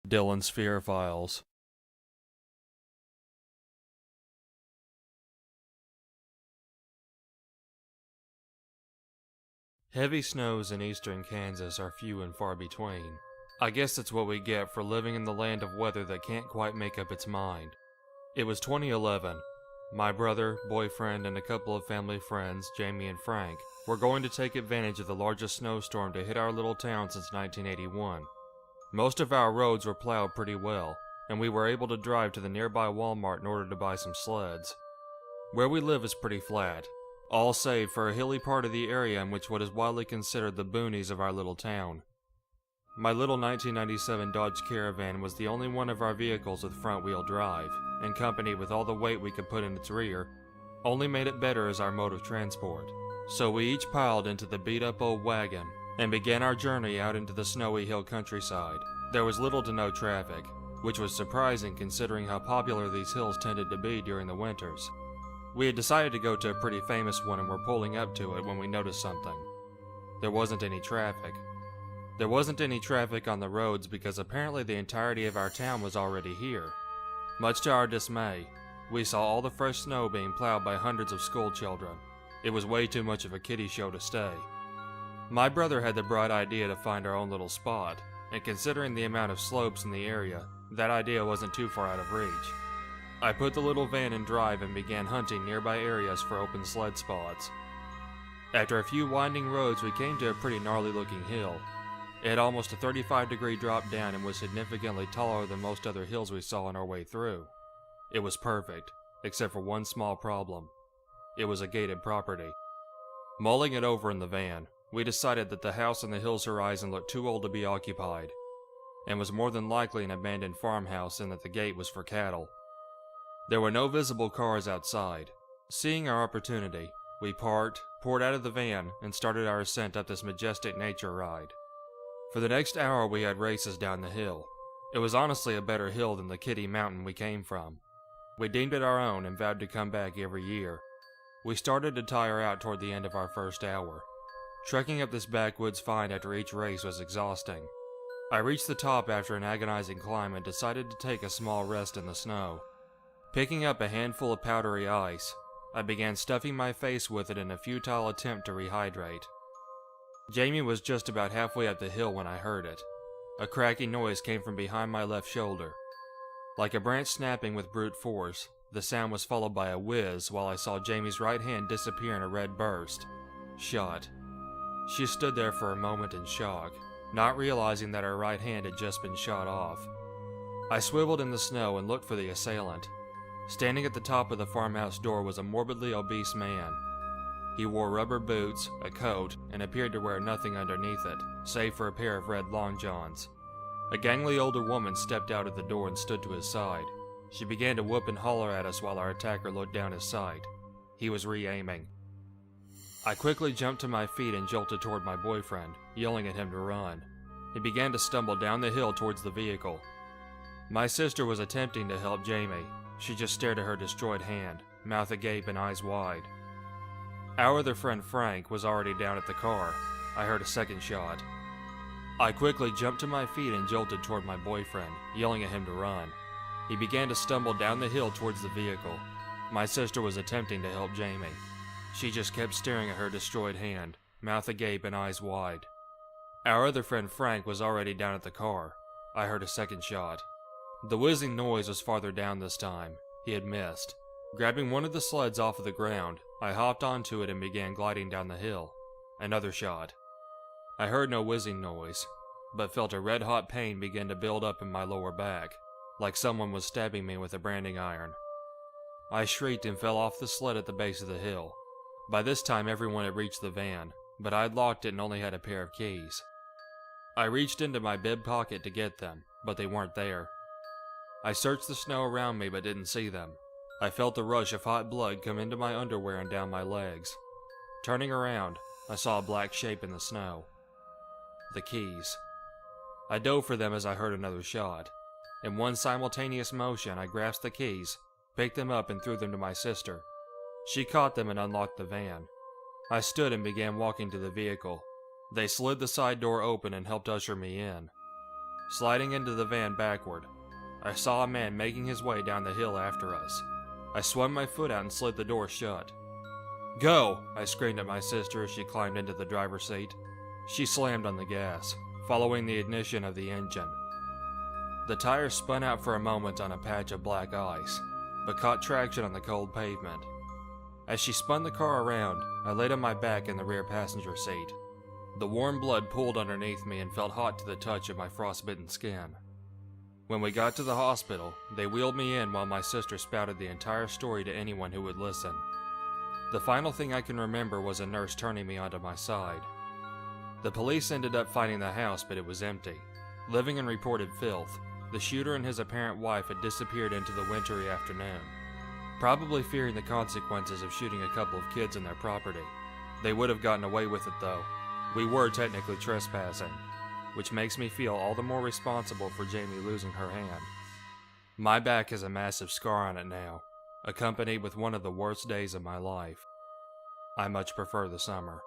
Dylan's Fear Files. Heavy snows in eastern Kansas are few and far between. I guess that's what we get for living in the land of weather that can't quite make up its mind. It was 2011. My brother, boyfriend, and a couple of family friends, Jamie and Frank, were going to take advantage of the largest snowstorm to hit our little town since 1981. Most of our roads were plowed pretty well, and we were able to drive to the nearby Walmart in order to buy some sleds. Where we live is pretty flat, all save for a hilly part of the area in which what is widely considered the boonies of our little town. My little 1997 Dodge Caravan was the only one of our vehicles with front-wheel drive, and company with all the weight we could put in its rear only made it better as our mode of transport. So we each piled into the beat-up old wagon and began our journey out into the snowy hill countryside. There was little to no traffic, which was surprising considering how popular these hills tended to be during the winters. We had decided to go to a pretty famous one and were pulling up to it when we noticed something. There wasn't any traffic. There wasn't any traffic on the roads because apparently the entirety of our town was already here. Much to our dismay, we saw all the fresh snow being plowed by hundreds of school children. It was way too much of a kiddie show to stay. My brother had the bright idea to find our own little spot, and considering the amount of slopes in the area, that idea wasn't too far out of reach. I put the little van in drive and began hunting nearby areas for open sled spots. After a few winding roads, we came to a pretty gnarly looking hill. It had almost a 35-degree drop down and was significantly taller than most other hills we saw on our way through. It was perfect, except for one small problem. It was a gated property. Mulling it over in the van, we decided that the house on the hill's horizon looked too old to be occupied, and was more than likely an abandoned farmhouse and that the gate was for cattle. There were no visible cars outside. Seeing our opportunity, we parked, poured out of the van, and started our ascent up this majestic nature ride. For the next hour we had races down the hill. It was honestly a better hill than the kiddie mountain we came from. We deemed it our own and vowed to come back every year. We started to tire out toward the end of our first hour. Trekking up this backwoods find after each race was exhausting. I reached the top after an agonizing climb and decided to take a small rest in the snow. Picking up a handful of powdery ice, I began stuffing my face with it in a futile attempt to rehydrate. Jamie was just about halfway up the hill when I heard it. A cracking noise came from behind my left shoulder. Like a branch snapping with brute force, the sound was followed by a whiz while I saw Jamie's right hand disappear in a red burst. Shot. She stood there for a moment in shock, not realizing that her right hand had just been shot off. I swiveled in the snow and looked for the assailant. Standing at the top of the farmhouse door was a morbidly obese man. He wore rubber boots, a coat, and appeared to wear nothing underneath it, save for a pair of red long johns. A gangly older woman stepped out of the door and stood to his side. She began to whoop and holler at us while our attacker looked down his sight. He was re-aiming. I quickly jumped to my feet and jolted toward my boyfriend, yelling at him to run. He began to stumble down the hill towards the vehicle. My sister was attempting to help Jamie. She just stared at her destroyed hand, mouth agape and eyes wide. Our other friend Frank was already down at the car. I heard a second shot. I quickly jumped to my feet and jolted toward my boyfriend, yelling at him to run. He began to stumble down the hill towards the vehicle. My sister was attempting to help Jamie. She just kept staring at her destroyed hand, mouth agape and eyes wide. Our other friend Frank was already down at the car. I heard a second shot. The whizzing noise was farther down this time. He had missed. Grabbing one of the sleds off of the ground, I hopped onto it and began gliding down the hill. Another shot. I heard no whizzing noise, but felt a red-hot pain begin to build up in my lower back, like someone was stabbing me with a branding iron. I shrieked and fell off the sled at the base of the hill. By this time everyone had reached the van, but I had locked it and only had a pair of keys. I reached into my bib pocket to get them, but they weren't there. I searched the snow around me but didn't see them. I felt a rush of hot blood come into my underwear and down my legs. Turning around, I saw a black shape in the snow. The keys. I dove for them as I heard another shot. In one simultaneous motion, I grasped the keys, picked them up and threw them to my sister. She caught them and unlocked the van. I stood and began walking to the vehicle. They slid the side door open and helped usher me in. sliding into the van backward. I saw a man making his way down the hill after us. I swung my foot out and slid the door shut. "Go!" I screamed at my sister as she climbed into the driver's seat. She slammed on the gas, following the ignition of the engine. The tires spun out for a moment on a patch of black ice, but caught traction on the cold pavement. As she spun the car around, I laid on my back in the rear passenger seat. The warm blood pooled underneath me and felt hot to the touch of my frostbitten skin. When we got to the hospital, they wheeled me in while my sister spouted the entire story to anyone who would listen. The final thing I can remember was a nurse turning me onto my side. The police ended up finding the house, but it was empty. Living in reported filth, the shooter and his apparent wife had disappeared into the wintry afternoon, probably fearing the consequences of shooting a couple of kids in their property. They would have gotten away with it though. We were technically trespassing, which makes me feel all the more responsible for Jamie losing her hand. My back has a massive scar on it now, accompanied with one of the worst days of my life. I much prefer the summer.